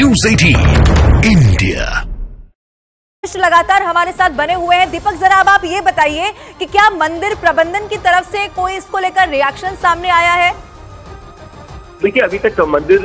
News 18 India लगातार हमारे साथ बने हुए हैं। दीपक, जरा अब आप ये बताइए कि क्या मंदिर प्रबंधन की तरफ से कोई इसको लेकर रिएक्शन सामने आया है? देखिए, अभी तक मंदिर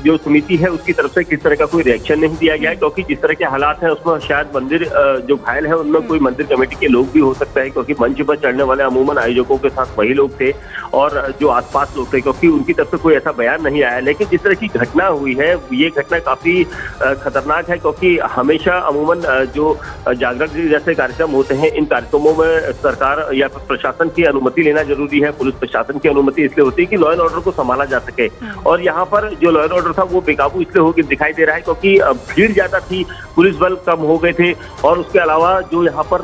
जो समिति है उसकी तरफ से किस तरह का कोई रिएक्शन नहीं दिया गया है, क्योंकि जिस तरह के हालात हैं उसमें शायद मंदिर जो घायल है उनमें कोई मंदिर कमेटी के लोग भी हो सकते हैं, क्योंकि मंच पर चढ़ने वाले अमूमन आयोजकों के साथ वही लोग थे और जो आसपास लोग थे, क्योंकि उनकी तरफ से कोई ऐसा बयान नहीं आया। लेकिन जिस तरह की घटना हुई है ये घटना काफी खतरनाक है, क्योंकि हमेशा अमूमन जो जागरण जैसे कार्यक्रम होते हैं इन कार्यक्रमों में सरकार या प्रशासन की अनुमति लेना जरूरी है। पुलिस प्रशासन की अनुमति इसलिए होती है कि लॉ एंड ऑर्डर को संभाला जा सके, और यहाँ पर जो लॉ एंड ऑर्डर था वो बेकाबू इसलिए होकर दिखाई दे रहा है क्योंकि भीड़ ज्यादा थी, पुलिस बल कम हो गए थे, और उसके अलावा जो यहाँ पर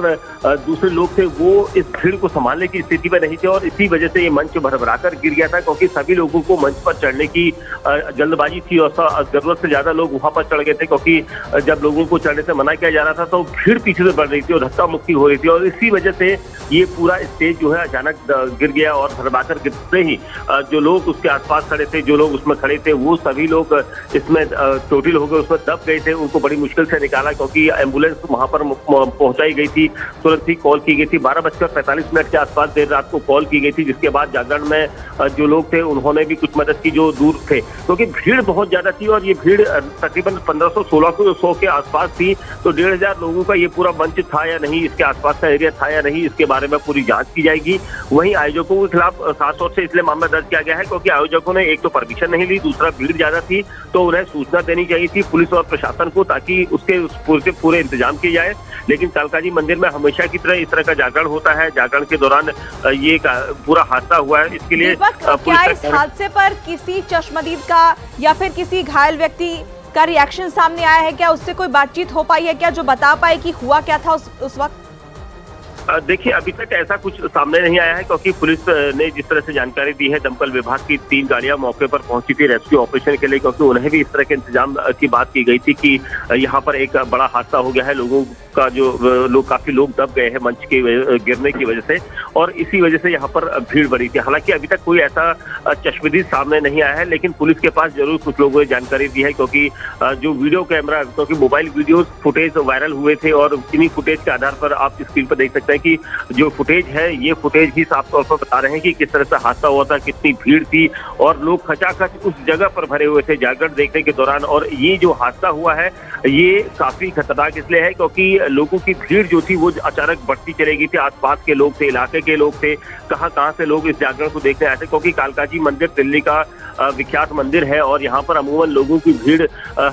दूसरे लोग थे वो इस भीड़ को संभालने की स्थिति में नहीं थे, और इसी वजह से ये मंच भरभराकर गिर गया था, क्योंकि सभी लोगों को मंच पर चढ़ने की जल्दबाजी थी और जरूरत से ज्यादा लोग वहां पर चढ़ गए थे, क्योंकि जब लोगों को चढ़ने से मना किया जा रहा था तो भीड़ पीछे से बढ़ रही थी और धक्का मुक्की हो रही थी, और इसी वजह से ये पूरा स्टेज जो है अचानक गिर गया। और भरभराकर गिरते ही जो लोग उसके आसपास खड़े थे, जो लोग उसमें खड़े थे, वो सभी लोग इसमें चोटिल हो गए, उसमें दब गए थे। उनको बड़ी मुश्किल से निकाला, क्योंकि एम्बुलेंस वहां पर पहुंचाई गई थी, तुरंत ही कॉल की गई थी। 12:45 के आसपास देर रात को कॉल की गई थी, जिसके बाद जागरण में जो लोग थे उन्होंने भी कुछ मदद की जो दूर थे, क्योंकि भीड़ बहुत ज्यादा थी और ये भीड़ तकरीबन 1500-1600 के आसपास थी। तो 1500 लोगों का ये पूरा मंच था या नहीं, इसके आसपास का एरिया था या नहीं, इसके बारे में पूरी जांच की जाएगी। वहीं आयोजकों के खिलाफ खासतौर से इसलिए मामला दर्ज किया गया है क्योंकि आयोजकों ने एक तो परमिशन नहीं ली, दूसरा भीड़ ज्यादा थी, तो उन्हें सूचना देनी चाहिए थी पुलिस और प्रशासन को, ताकि उसके पूरे इंतजाम किए जाए। लेकिन कालकाजी मंदिर में हमेशा की तरह इस तरह का जागरण होता है, जागरण के दौरान ये पूरा हादसा हुआ है। इसके लिए क्या इस हादसे पर किसी चश्मदीद का या फिर किसी घायल व्यक्ति का रिएक्शन सामने आया है? क्या उससे कोई बातचीत हो पाई है क्या, जो बता पाए कि हुआ क्या था उस वक्त? देखिए, अभी तक ऐसा कुछ सामने नहीं आया है, क्योंकि पुलिस ने जिस तरह से जानकारी दी है, दमकल विभाग की 3 गाड़ियां मौके पर पहुंची थी रेस्क्यू ऑपरेशन के लिए, क्योंकि उन्हें भी इस तरह के इंतजाम की बात की गई थी कि यहाँ पर एक बड़ा हादसा हो गया है, लोगों का जो काफी लोग दब गए हैं मंच के गिरने की वजह से, और इसी वजह से यहाँ पर भीड़ बढ़ी थी। हालांकि अभी तक कोई ऐसा चश्मदीद सामने नहीं आया है, लेकिन पुलिस के पास जरूर कुछ लोगों ने जानकारी दी है, क्योंकि जो वीडियो कैमरा, क्योंकि मोबाइल वीडियो फुटेज वायरल हुए थे, और इन्हीं फुटेज के आधार पर आप स्क्रीन पर देख सकते हैं कि जो फुटेज है ये फुटेज ही साफ तौर पर बता रहे हैं कि किस तरह से हादसा हुआ था, कितनी भीड़ थी, और लोग खचाखच उस जगह पर भरे हुए थे जागरण देखने के दौरान। और ये जो हादसा हुआ है ये काफी खतरनाक इसलिए है क्योंकि लोगों की भीड़ जो थी वो अचानक बढ़ती चली गई थी। आसपास के लोग थे, इलाके के लोग थे, कहां से लोग इस जागरण को देखने आए थे, क्योंकि कालकाजी मंदिर दिल्ली का विख्यात मंदिर है और यहाँ पर अमूमन लोगों की भीड़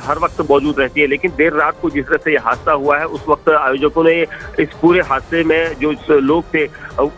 हर वक्त मौजूद रहती है। लेकिन देर रात को जिस तरह से यह हादसा हुआ है, उस वक्त आयोजकों ने इस पूरे हादसे में जो लोग थे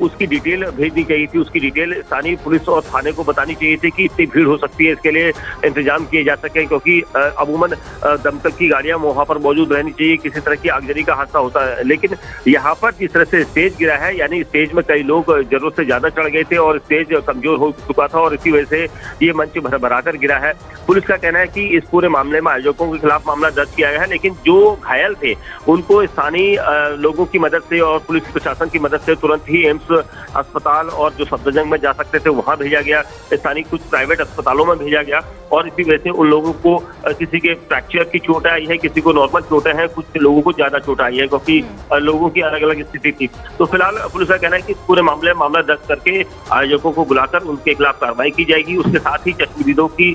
उसकी डिटेल भेजनी चाहिए थी, उसकी डिटेल स्थानीय पुलिस और थाने को बतानी चाहिए थी कि इतनी भीड़ हो सकती है, इसके लिए इंतजाम किए जा सके, क्योंकि अमूमन दमकल की गाड़ियां वहां पर मौजूद रहनी चाहिए, किसी तरह की आगजनी का हादसा होता है। लेकिन यहाँ पर जिस तरह से स्टेज गिरा है, यानी स्टेज में कई लोग जरूरत से ज्यादा चढ़ गए थे और स्टेज कमजोर हो चुका था, और इसी वजह से ये मंच भरभराकर गिरा है। पुलिस का कहना है कि इस पूरे मामले में आयोजकों के खिलाफ मामला दर्ज किया गया है, लेकिन जो घायल थे उनको स्थानीय लोगों की मदद से और पुलिस प्रशासन की मदद से तुरंत ही एम्स अस्पताल और जो सफदरजंग में जा सकते थे वहां भेजा गया, स्थानीय कुछ प्राइवेट अस्पतालों में भेजा गया, और इसी वजह से उन लोगों को किसी के फ्रैक्चर की चोट आई है, किसी को नॉर्मल चोटें हैं, कुछ लोगों को ज्यादा चोट आई है, क्योंकि लोगों की अलग अलग स्थिति थी। तो फिलहाल पुलिस का कहना है कि इस पूरे मामले में मामला दर्ज करके आयोजकों को बुलाकर उनके खिलाफ कार्रवाई की जाएगी। उसके साथ ही चश्मदीदों की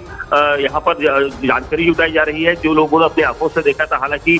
यहाँ पर जानकारी जुटाई जा रही है, जो लोगों ने अपनी आंखों से देखा था। हालांकि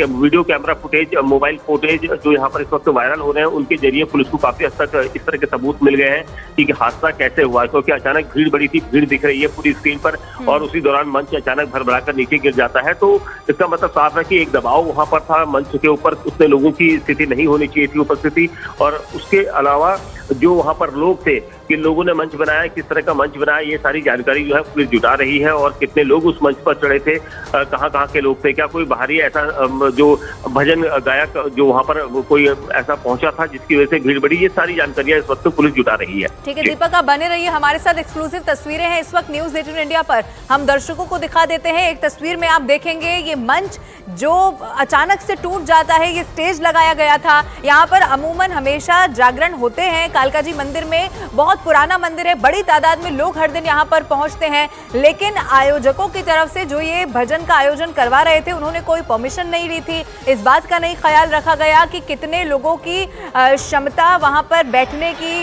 video camera footage, mobile footage जो यहाँ पर इस वक्त वायरल हो रहे हैं, उनके जरिए पुलिस को काफी हद तक इस तरह के सबूत मिल गए हैं कि हादसा कैसे हुआ, क्योंकि अचानक भीड़ बड़ी थी, भीड़ दिख रही है पूरी स्क्रीन पर, और उसी दौरान मंच अचानक भरभराकर नीचे गिर जाता है। तो इसका मतलब साफ है कि एक दबाव वहां पर था मंच के ऊपर, उतने लोगों की स्थिति नहीं होनी चाहिए थी उपस्थिति, और उसके अलावा जो वहां पर लोग थे, किन लोगों ने मंच बनाया, किस तरह का मंच बनाया, ये सारी जानकारी जो है पुलिस जुटा रही है, और कितने लोग उस मंच पर चढ़े थे, कहां के लोग थे, क्या कोई बाहरी ऐसा जो भजन गायक जो वहां पर कोई ऐसा पहुंचा था जिसकी वजह से भीड़ बढ़ी, ये सारी जानकारियां इस वक्त पुलिस जुटा रही है। ठीक है दीपक, आप बने रहिए हमारे साथ। एक्सक्लूसिव तस्वीरें हैं इस वक्त न्यूज़ 18 इंडिया पर, हम दर्शकों को दिखा देते हैं। एक तस्वीर में आप देखेंगे ये मंच जो अचानक से टूट जाता है, ये स्टेज लगाया गया था। यहाँ पर अमूमन हमेशा जागरण होते हैं, कालका जी मंदिर में बहुत पुराना मंदिर है, बड़ी तादाद में लोग हर दिन यहाँ पर पहुंचते हैं, लेकिन आयोजकों की तरफ से जो ये भजन का आयोजन करवा रहे थे उन्होंने कोई परमिशन नहीं ली थी। इस बात का नहीं ख्याल रखा गया कि कितने लोगों की क्षमता वहाँ पर बैठने की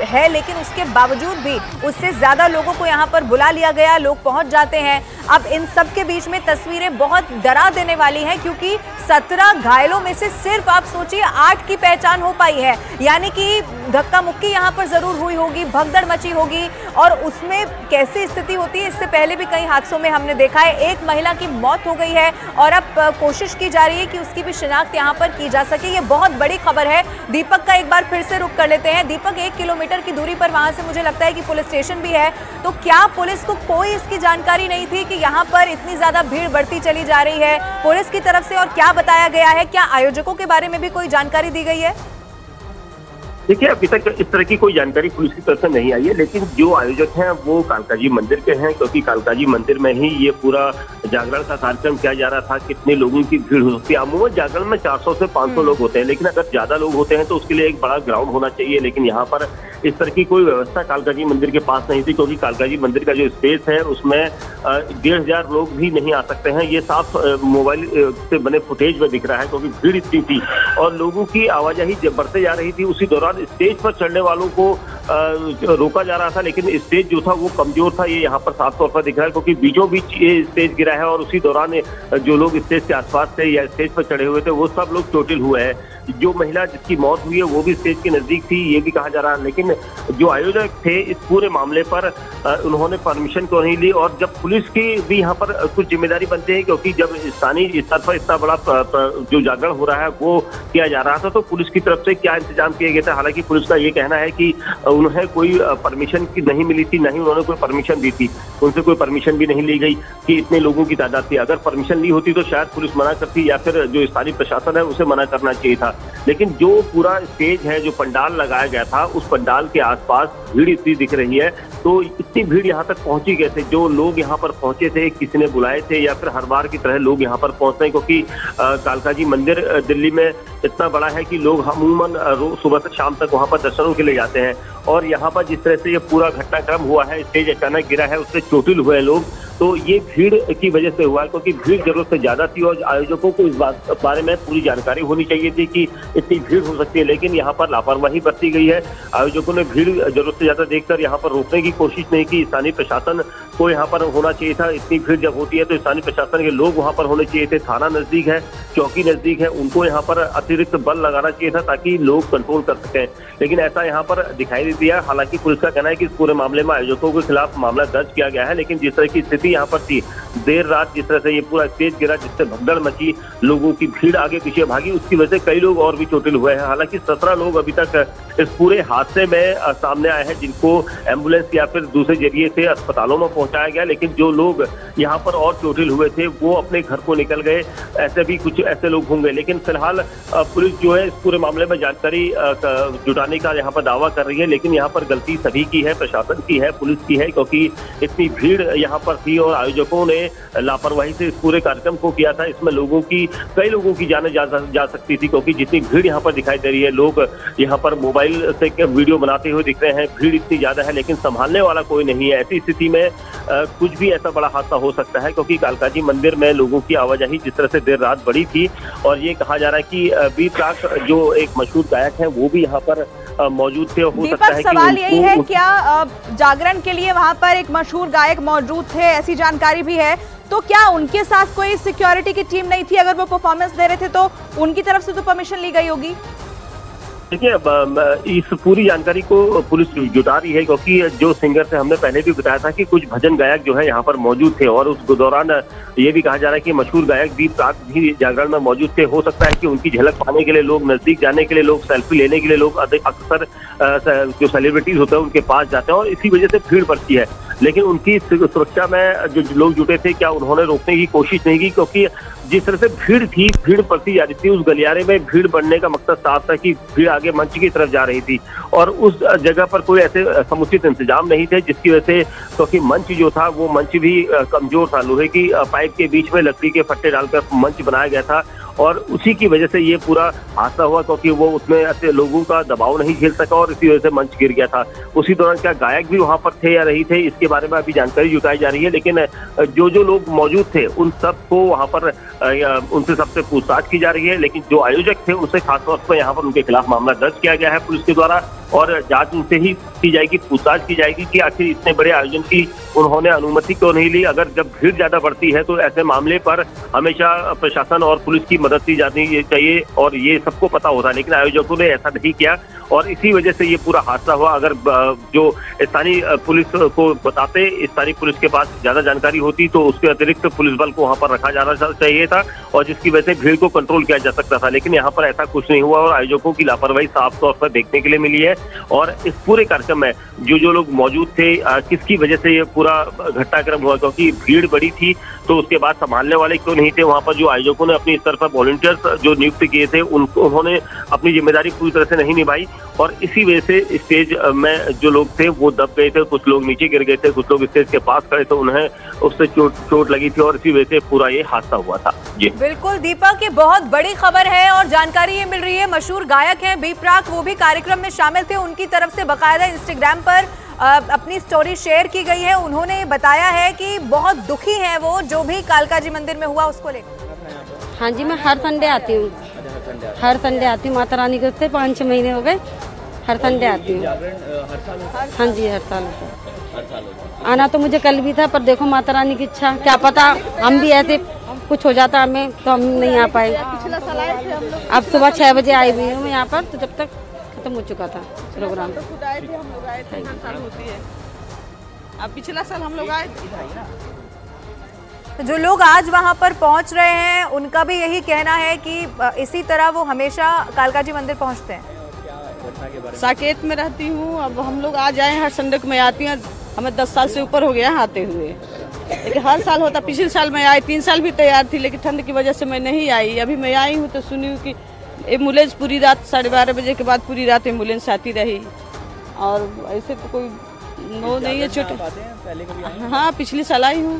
है, लेकिन उसके बावजूद भी उससे ज्यादा लोगों को यहाँ पर बुला लिया गया, लोग पहुंच जाते हैं। अब इन सब के बीच में तस्वीरें बहुत डरा देने वाली हैं, क्योंकि 17 घायलों में से सिर्फ आप सोचिए 8 की पहचान हो पाई है, यानी कि धक्का मुक्की यहाँ पर जरूर हुई होगी, भगदड़ मची होगी। और उसमें कैसी स्थिति होती है, इससे पहले भी कई हादसों में हमने देखा है, एक महिला की मौत हो गई है और अब कोशिश की जा रही है कि उसकी भी शिनाख्त यहाँ पर की जा सके। ये बहुत बड़ी खबर है। दीपक का एक बार फिर से रुख कर लेते हैं। दीपक, 1 किलोमीटर की दूरी पर वहां से मुझे लगता है कि पुलिस स्टेशन भी है, तो क्या पुलिस को कोई इसकी जानकारी नहीं थी कि यहाँ पर इतनी ज्यादा भीड़ बढ़ती चली जा रही है पुलिस की तरफ से, और क्या बताया गया है? क्या आयोजकों के बारे में भी कोई जानकारी दी गई है? देखिए, अभी तक इस तरह की कोई जानकारी पुलिस की तरफ से नहीं आई है, लेकिन जो आयोजक हैं वो कालका जी मंदिर के हैं, क्योंकि कालका जी मंदिर में ही ये पूरा जागरण का कार्यक्रम किया जा रहा था। कितने लोगों की भीड़ हो सकती है? अमूमन जागरण में 400 से 500 लोग होते हैं, लेकिन अगर ज्यादा लोग होते हैं तो उसके लिए एक बड़ा ग्राउंड होना चाहिए, लेकिन यहाँ पर इस तरह की कोई व्यवस्था कालका जी मंदिर के पास नहीं थी, क्योंकि कालका जी मंदिर का जो स्पेस है उसमें 1,500 लोग भी नहीं आ सकते हैं। ये साफ मोबाइल से बने फुटेज में दिख रहा है, क्योंकि भीड़ इतनी थी और लोगों की आवाजाही जब बढ़ते जा रही थी। उसी दौरान स्टेज पर चढ़ने वालों को रोका जा रहा था, लेकिन स्टेज जो था वो कमजोर था। ये यहाँ पर साफ तौर पर दिख रहा है, क्योंकि बीचों बीच ये स्टेज गिरा है और उसी दौरान जो लोग स्टेज के आसपास थे या स्टेज पर चढ़े हुए थे वो सब लोग चोटिल हुए हैं। जो महिला जिसकी मौत हुई है वो भी स्टेज के नजदीक थी, ये भी कहा जा रहा है। लेकिन जो आयोजक थे इस पूरे मामले पर उन्होंने परमिशन क्यों नहीं ली, और जब पुलिस की भी यहाँ पर कुछ जिम्मेदारी बनती है, क्योंकि जब स्थानीय स्तर पर इतना बड़ा जो जागरण हो रहा है वो किया जा रहा था, तो पुलिस की तरफ से क्या इंतजाम किए गए थे? हालांकि पुलिस का ये कहना है कि उन्हें कोई परमिशन की नहीं मिली थी, नहीं उन्होंने कोई परमिशन दी थी, उनसे कोई परमिशन भी नहीं ली गई कि इतने लोगों की तादाद थी। अगर परमिशन ली होती तो शायद पुलिस मना करती या फिर जो स्थानीय प्रशासन है उसे मना करना चाहिए था। लेकिन जो पूरा स्टेज है, जो पंडाल लगाया गया था, उस पंडाल के आसपास भीड़ इतनी दिख रही है, तो इतनी भीड़ यहाँ तक पहुंची कैसे? जो लोग यहाँ पर पहुंचे थे, किसी ने बुलाए थे या फिर हर बार की तरह लोग यहाँ पर पहुंचते हैं? क्योंकि कालका जी मंदिर दिल्ली में इतना बड़ा है कि लोग अमूमन सुबह से शाम तक वहाँ पर दर्शनों के लिए जाते हैं, और यहाँ पर जिस तरह से ये पूरा घटनाक्रम हुआ है, स्टेज अचानक गिरा है, उससे चोटिल हुए लोग, तो ये भीड़ की वजह से हुआ है, क्योंकि भीड़ जरूरत से ज्यादा थी और आयोजकों को इस बारे में पूरी जानकारी होनी चाहिए थी कि इतनी भीड़ हो सकती है, लेकिन यहाँ पर लापरवाही बरती गई है। आयोजकों ने भीड़ जरूरत से ज्यादा देखकर यहाँ पर रोकने की कोशिश नहीं की। स्थानीय प्रशासन को यहाँ पर होना चाहिए था। इतनी भीड़ जब होती है तो स्थानीय प्रशासन के लोग वहाँ पर होने चाहिए थे। थाना नजदीक है, चौकी नजदीक है, उनको यहाँ पर अतिरिक्त बल लगाना चाहिए था ताकि लोग कंट्रोल कर सकें, लेकिन ऐसा यहाँ पर दिखाई नहीं दिया। हालांकि पुलिस का कहना है कि इस पूरे मामले में आयोजकों के खिलाफ मामला दर्ज किया गया है, लेकिन जिस तरह की स्थिति यहाँ पर थी, देर रात जिस तरह से ये पूरा स्टेज गिरा, जिससे भगदड़ मची, लोगों की भीड़ आगे पीछे भागी, उसकी वजह से कई लोग और भी चोटिल हुए हैं। हालांकि 17 लोग अभी तक इस पूरे हादसे में सामने आए हैं, जिनको एम्बुलेंस या फिर दूसरे जरिए से अस्पतालों में पहुंचाया गया, लेकिन जो लोग यहाँ पर और चोटिल हुए थे वो अपने घर को निकल गए। ऐसे भी कुछ ऐसे लोग होंगे, लेकिन फिलहाल पुलिस जो है इस पूरे मामले में जानकारी जुटाने का यहाँ पर दावा कर रही है, लेकिन यहाँ पर गलती सभी की है, प्रशासन की है, पुलिस की है, क्योंकि इतनी भीड़ यहाँ पर थी और आयोजकों ने लापरवाही से इस पूरे कार्यक्रम को किया था। इसमें कई लोगों की जाने जा सकती थी, क्योंकि जितनी भीड़ यहाँ पर दिखाई दे रही है, लोग यहाँ पर मोबाइल से वीडियो बनाते हुए दिख रहे हैं, भीड़ इतनी ज्यादा है, लेकिन संभालने वाला कोई नहीं है। ऐसी स्थिति में कुछ भी ऐसा बड़ा हादसा हो सकता है, क्योंकि कालका जी मंदिर में लोगों की आवाजाही जिस तरह से देर रात बढ़ी थी, और ये कहा जा रहा है कि बी प्राक जो एक मशहूर गायक है वो भी यहाँ पर मौजूद थे। हो सकता है सवाल यही है, क्या जागरण के लिए वहाँ पर एक मशहूर गायक मौजूद थे, ऐसी जानकारी भी है, तो क्या उनके साथ कोई सिक्योरिटी की टीम नहीं थी? अगर वो परफॉर्मेंस दे रहे थे तो उनकी तरफ से तो परमिशन ली गई होगी। देखिए, इस पूरी जानकारी को पुलिस जुटा रही है, क्योंकि जो सिंगर से हमने पहले भी बताया था कि कुछ भजन गायक जो है यहाँ पर मौजूद थे, और उस दौरान ये भी कहा जा रहा है कि मशहूर गायक बी प्राक भी जागरण में मौजूद थे। हो सकता है कि उनकी झलक पाने के लिए लोग, नजदीक जाने के लिए लोग, सेल्फी लेने के लिए लोग अक्सर जो सेलिब्रिटीज होते हैं उनके पास जाते हैं, और इसी वजह से भीड़ बढ़ती है। लेकिन उनकी सुरक्षा में जो लोग जुटे थे, क्या उन्होंने रोकने की कोशिश नहीं की? क्योंकि जिस तरह से भीड़ थी, भीड़ बढ़ती जा रही थी, उस गलियारे में भीड़ बढ़ने का मकसद साफ था कि भीड़ आगे मंच की तरफ जा रही थी, और उस जगह पर कोई ऐसे समुचित इंतजाम नहीं थे, जिसकी वजह से, क्योंकि मंच जो था वो मंच भी कमजोर था, लोहे की पाइप के बीच में लकड़ी के फट्टे डालकर मंच बनाया गया था, और उसी की वजह से ये पूरा हादसा हुआ, क्योंकि वो उसमें ऐसे लोगों का दबाव नहीं झेल सका और इसी वजह से मंच गिर गया था। उसी दौरान क्या गायक भी वहां पर थे या नहीं थे, इसके बारे में अभी जानकारी जुटाई जा रही है, लेकिन जो लोग मौजूद थे उन सबको वहां पर उनसे सबसे पूछताछ की जा रही है। लेकिन जो आयोजक थे उनसे खासतौर पर यहाँ पर उनके खिलाफ मामला दर्ज किया गया है पुलिस के द्वारा, और जांच उनसे ही की जाएगी, पूछताछ की जाएगी कि आखिर इतने बड़े आयोजन की उन्होंने अनुमति क्यों नहीं ली। अगर जब भीड़ ज्यादा बढ़ती है तो ऐसे मामले पर हमेशा प्रशासन और पुलिस की मदद ली जानी चाहिए, और ये सबको पता होता है, लेकिन आयोजकों ने ऐसा नहीं किया और इसी वजह से ये पूरा हादसा हुआ। अगर जो स्थानीय पुलिस को बताते, स्थानीय पुलिस के पास ज्यादा जानकारी होती तो उसके अतिरिक्त पुलिस बल को वहां पर रखा जाना चाहिए था, और जिसकी वजह से भीड़ को कंट्रोल किया जा सकता था। लेकिन यहाँ पर ऐसा कुछ नहीं हुआ और आयोजकों की लापरवाही साफ तौर पर देखने के लिए मिली है। और इस पूरे कार्यक्रम में जो लोग मौजूद थे, किसकी वजह से ये पूरा घटनाक्रम हुआ, क्योंकि भीड़ बड़ी थी तो उसके बाद संभालने वाले क्यों नहीं थे वहां पर। जो आयोजकों ने अपनी स्तर पर वॉलंटियर्स जो नियुक्त किए थे उन्होंने अपनी जिम्मेदारी पूरी तरह से नहीं निभाई, और इसी वजह से स्टेज में जो लोग थे वो दब गए थे, कुछ लोग नीचे गिर गए थे, कुछ लोग स्टेज के पास खड़े थे, उन्हें उससे चोट लगी थी और इसी वजह से पूरा ये हादसा हुआ था। जी बिल्कुल दीपक, ये बहुत बड़ी खबर है और जानकारी ये मिल रही है, मशहूर गायक हैं बी प्राक, वो भी कार्यक्रम में शामिल थे। उनकी तरफ से बाकायदा इंस्टाग्राम पर अपनी स्टोरी शेयर की गई है। उन्होंने बताया है कि बहुत दुखी है वो, जो भी कालका जी मंदिर में हुआ उसको लेकर। हाँ जी, मैं हर संडे आती हूँ, हर संडे आती हूँ। माता रानी के उससे 5-6 महीने हो गए, हर संडे आती हूँ। हाँ जी, हर साल आना तो मुझे कल भी था, पर देखो माता रानी की इच्छा, क्या पता हम भी ऐसे कुछ हो जाता हमें तो हम नहीं आ पाए। अब सुबह 6 बजे आई हुई हूँ मैं यहाँ पर, तो जब तक खत्म हो चुका था प्रोग्राम। तो खुद आए थे, हम लोग आए थे, हर साल होती है। अब पिछला साल हम लोग आए थे। जो लोग आज वहां पर पहुंच रहे हैं उनका भी यही कहना है कि इसी तरह वो हमेशा कालका जी मंदिर पहुंचते हैं। साकेत में रहती हूँ, अब हम लोग आ जाए, हर संडे को मैं आती हूँ, हमें 10 साल से ऊपर हो गया आते हुए, लेकिन हर साल होता। पिछले साल मैं आई, 3 साल भी तैयार थी, लेकिन ठंड की वजह से मैं नहीं आई। अभी मैं आई हूँ तो सुनी हूँ कि एम्बुलेंस पूरी रात 12:30 बजे के बाद पूरी रात एम्बुलेंस आती रही, और ऐसे तो कोई नो नहीं है। छोटे हाँ, पिछले साल आई हूँ।